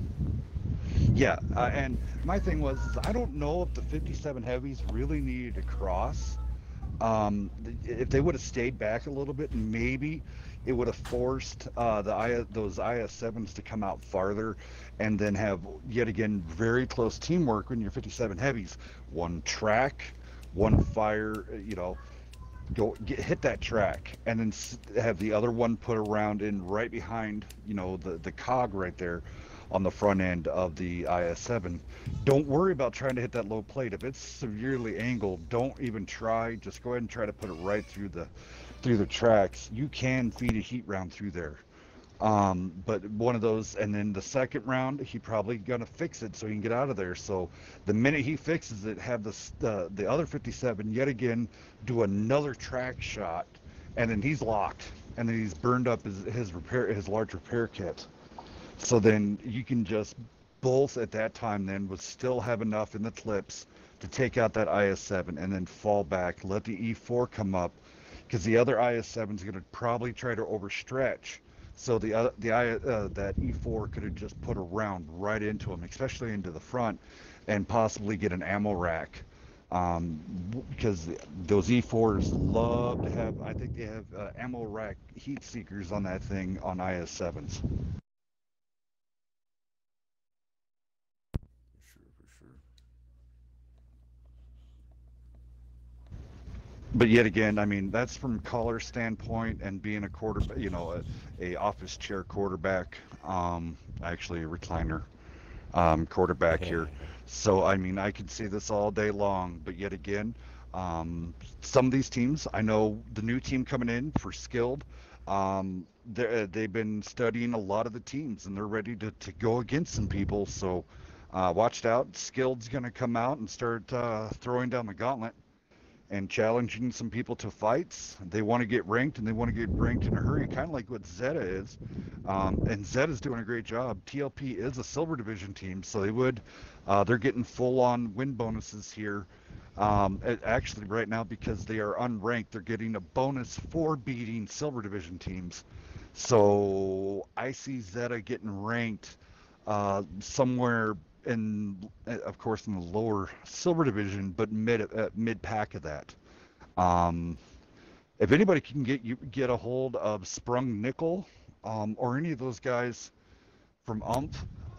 Yeah, and my thing was, I don't know if the 57 heavies really needed to cross. If they would have stayed back a little bit, maybe it would have forced those IS7s to come out farther, and then have yet again very close teamwork when you're 57 heavies. 1 track, 1 fire, hit that track, and then have the other one put around in right behind, the cog right there on the front end of the IS7. Don't worry about trying to hit that low plate. If it's severely angled, don't even try. Just go ahead and try to put it right through the tracks. You can feed a heat round through there. But one of those, and then the second round, he probably gonna fix it so he can get out of there. So the minute he fixes it, have the other 57 yet again do another track shot, and then he's locked, and then he's burned up his large repair kit. So then you can just both at that time then would still have enough in the clips to take out that IS7 and then fall back, let the E4 come up, because the other IS7 is going to probably try to overstretch. So that E4 could have just put a round right into him, especially into the front, and possibly get an ammo rack. Because those E4s love to have, I think they have ammo rack heat seekers on that thing on IS7s. But yet again, I mean, that's from caller standpoint and being a quarterback, a office chair quarterback, actually a recliner quarterback here. So, I mean, I could see this all day long, but yet again, some of these teams, I know the new team coming in for Skilled, They've been studying a lot of the teams, and they're ready to go against some people. So watch out. Skilled's going to come out and start throwing down the gauntlet and challenging some people to fights. They want to get ranked, and they want to get ranked in a hurry, kind of like what ZETA is. And ZETA's doing a great job. TLP is a silver division team, so they're getting full-on win bonuses here. Actually, right now, because they are unranked, they're getting a bonus for beating silver division teams. So I see ZETA getting ranked somewhere of course, in the lower silver division, but mid pack of that. If anybody can get a hold of Sprung Nickel, or any of those guys from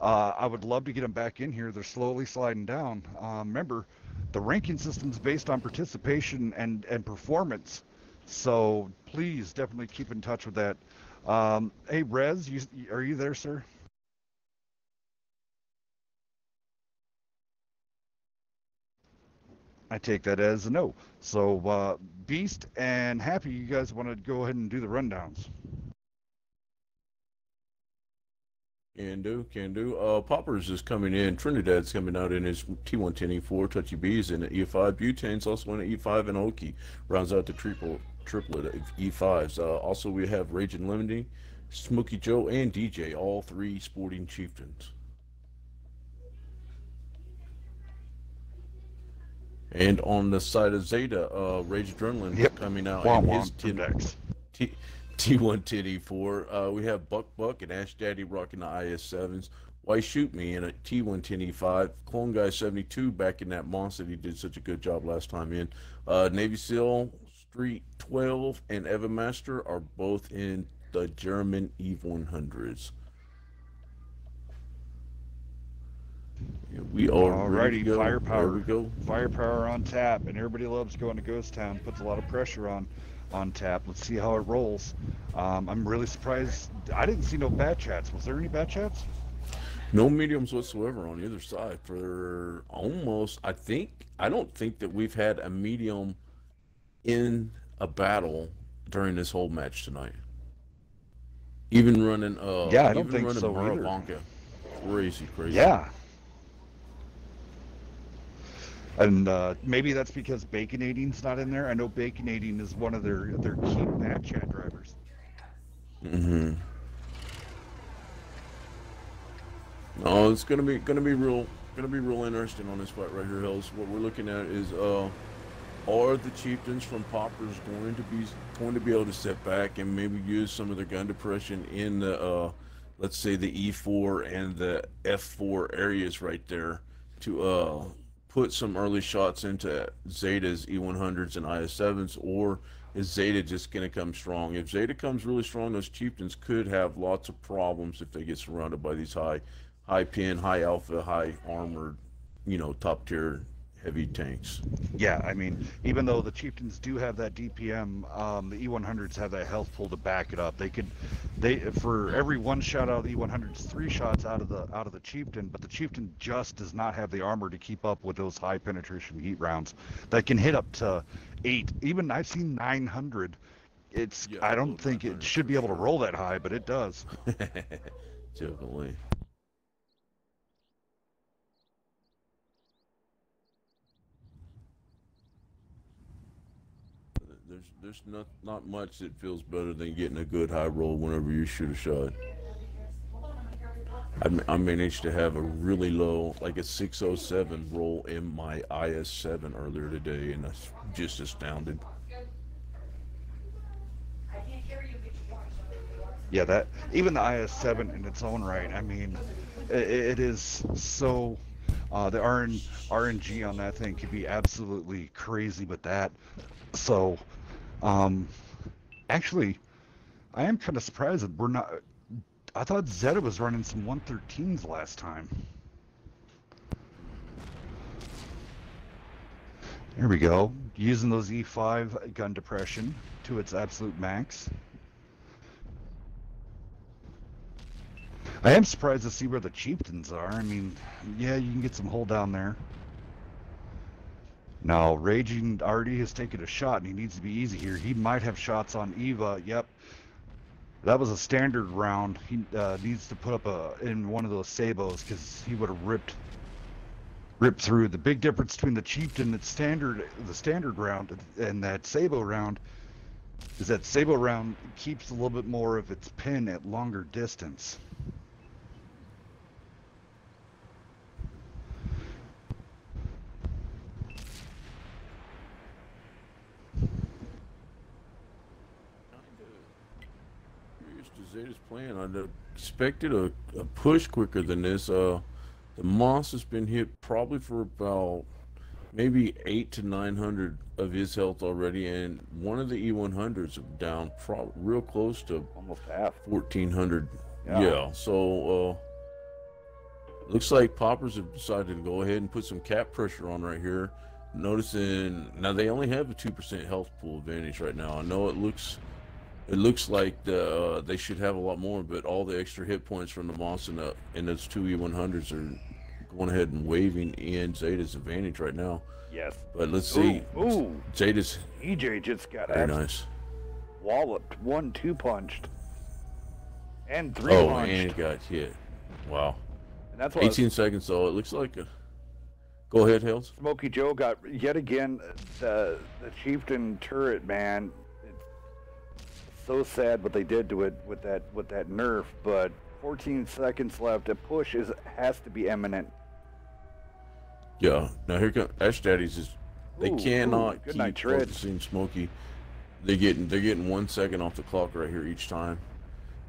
I would love to get them back in here. They're slowly sliding down. Remember, the ranking system's based on participation and performance. So please definitely keep in touch with that. Hey, Rez, are you there, sir? I take that as a no. So, Beast and Happy, you guys want to go ahead and do the rundowns? Can do, can do. Poppers is coming in. Trinidad's coming out in his T110E4. Touchy B's in the E5. Butane's also in the E5, and Oki rounds out the triplet of E5s. Also, we have Raging Lemony, Smokey Joe, and DJ, all three sporting chieftains. And on the side of Zeta, Rage Adrenaline coming out in his T110E4. We have Buck and Ash Daddy rocking the IS7s. Why Shoot Me in a T110E5. Clone Guy 72 back in that monster. He did such a good job last time in. Navy SEAL, Street 12, and Evermaster are both in the German E100s. We are ready to go. Firepower. There we go. Firepower on tap, and everybody loves going to Ghost Town. Puts a lot of pressure on tap. Let's see how it rolls. I'm really surprised. I didn't see no bat chats. Was there any bat chats? No mediums whatsoever on either side for almost. I don't think that we've had a medium in a battle during this whole match tonight. Even running. I don't think so either. Blanca. Crazy. Yeah. And maybe that's because Baconating's not in there. I know Baconating is one of their key bat chat drivers. Mm-hmm. No, it's gonna be real interesting on this fight right here, Hills. What we're looking at is are the chieftains from Poppers going to be able to step back and maybe use some of their gun depression in the let's say the E4 and the F4 areas right there to put some early shots into Zeta's E100s and IS7s, or is Zeta just going to come strong? If Zeta comes really strong, those chieftains could have lots of problems if they get surrounded by these high pin, high alpha, high armored, top tier heavy tanks. Yeah, I mean, even though the chieftains do have that DPM, the E100s have that health pool to back it up. For every one shot out of the E100s, 3 shots out of the chieftain, but the chieftain just does not have the armor to keep up with those high penetration heat rounds that can hit up to 8. Even I've seen 900. I don't think it should be able to roll that high, but it does. Definitely. There's not much that feels better than getting a good high roll whenever you shoot a shot. I managed to have a really low, like a 607 roll in my IS7 earlier today, and that's just astounded. Yeah, that even the IS7 in its own right. I mean, it is so. The RNG on that thing could be absolutely crazy with that. So. Actually, I am kind of surprised that we're not. I thought Zeta was running some 113s last time. There we go. Using those E5 gun depression to its absolute max. I am surprised to see where the chieftains are. I mean, yeah, you can get some hold down there. Now, Raging already has taken a shot, and he needs to be easy here. He might have shots on Eva. Yep. That was a standard round. He needs to put up in one of those sabos because he would have ripped through. The big difference between the chieftain and the standard round and that sabo round is that sabo round keeps a little bit more of its pin at longer distance. Zeta's plan. I expected a push quicker than this. The Moss has been hit probably for about maybe 800 to 900 of his health already, and one of the E100s are down real close to Almost half. 1400. Yeah. So looks like Poppers have decided to go ahead and put some cap pressure on right here. Noticing now they only have a 2% health pool advantage right now. I know it looks like they should have a lot more, but all the extra hit points from the Moss and those two E100s are going ahead and waving in Zeta's advantage right now. Yes. But let's see. Ooh. Zeta's EJ just got very nice. Walloped. 1-2 punched. And 3 punched. And he got hit. Wow. And that's 18 seconds, though. It looks like a... Go ahead, Hills. Smokey Joe got, yet again, the Chieftain turret, man. So sad what they did to it with that nerf, but 14 seconds left. A push has to be imminent. Yeah. Now here comes Ash Daddy's. They cannot good keep night, Tread. focusing Smokey. They're getting 1 second off the clock right here each time,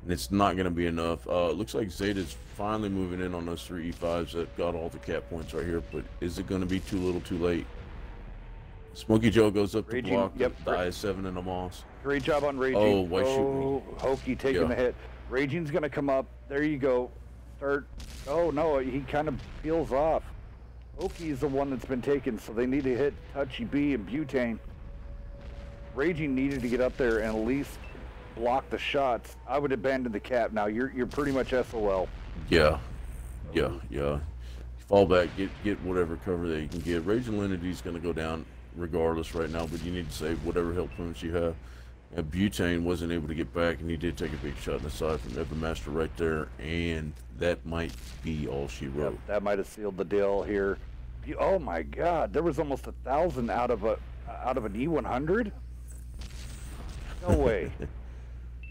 and it's not going to be enough. It looks like Zeta's finally moving in on those 3 E5s that got all the cap points right here, but is it going to be too little, too late? Smokey Joe goes up to block the IS-7 and the Moss. Great job on Raging. Oh, why shoot me? Hokey taking the hit. Raging's going to come up. There you go. Start. Oh, no, he kind of peels off. Hokey's the one that's been taken, so they need to hit Touchy B and Butane. Raging needed to get up there and at least block the shots. I would abandon the cap now. You're pretty much SOL. Yeah. Fall back, get whatever cover that you can get. Raging Lenity's going to go down regardless right now, but you need to save whatever health points you have. And Butane wasn't able to get back, and he did take a big shot in the side from Evan Master right there, and that might be all she wrote. Yep, that might have sealed the deal here. Oh my God, there was almost 1,000 out of an E100. No way.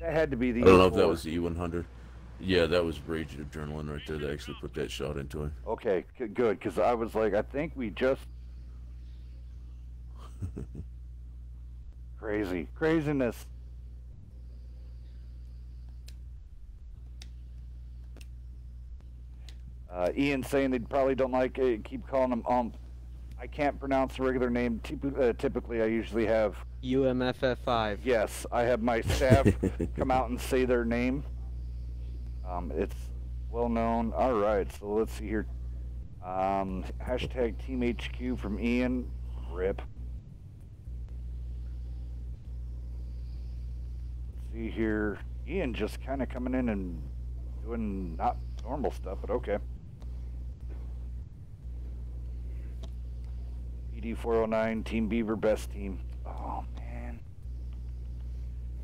That had to be the. I don't know if that was the E100. Yeah, that was Raging Adrenaline right there that actually put that shot into him. Okay, good, because I was like, I think we just. Craziness. Ian saying they probably don't like it. Keep calling them I can't pronounce the regular name. Typically, I usually have UMFF5. Yes, I have my staff come out and say their name. It's well known. All right, so let's see here. Hashtag Team HQ from Ian. Rip. Let's see here. Ian just kind of coming in and doing not normal stuff, but okay. PD409, Team Beaver, best team. Oh, man.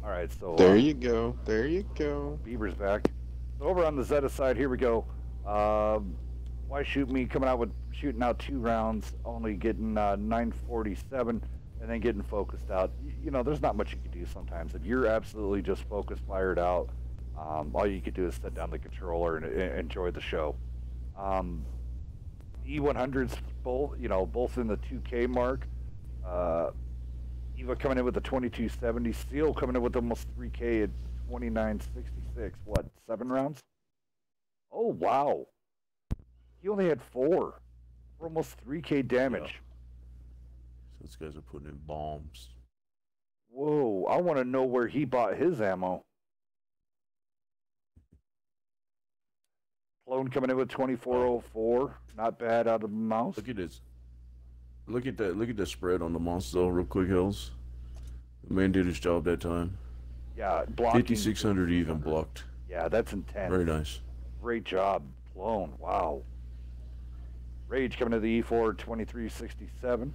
All right, so... There you go. There you go. Beaver's back. So over on the Zeta side, here we go. Why Shoot Me coming out with shooting out 2 rounds, only getting 947, and then getting focused out. You know, there's not much you can do sometimes. If you're absolutely just focused, fired out, all you can do is set down the controller and enjoy the show. E100s both in the 2K mark. Eva coming in with a 2270. Steel coming in with almost 3K at 2966. What, 7 rounds? Oh, wow. He only had 4 for almost 3K damage. Yeah. So these guys are putting in bombs. Whoa, I want to know where he bought his ammo. Clone coming in with 2404. Not bad out of the mouse. Look at this. Look at that. Look at the spread on the monster though, real quick, Hills. The man did his job that time. Yeah, blocking. 5,600 even blocked. Yeah, that's intense. Very nice. Great job, Clone. Wow. Rage coming to the E4 2367.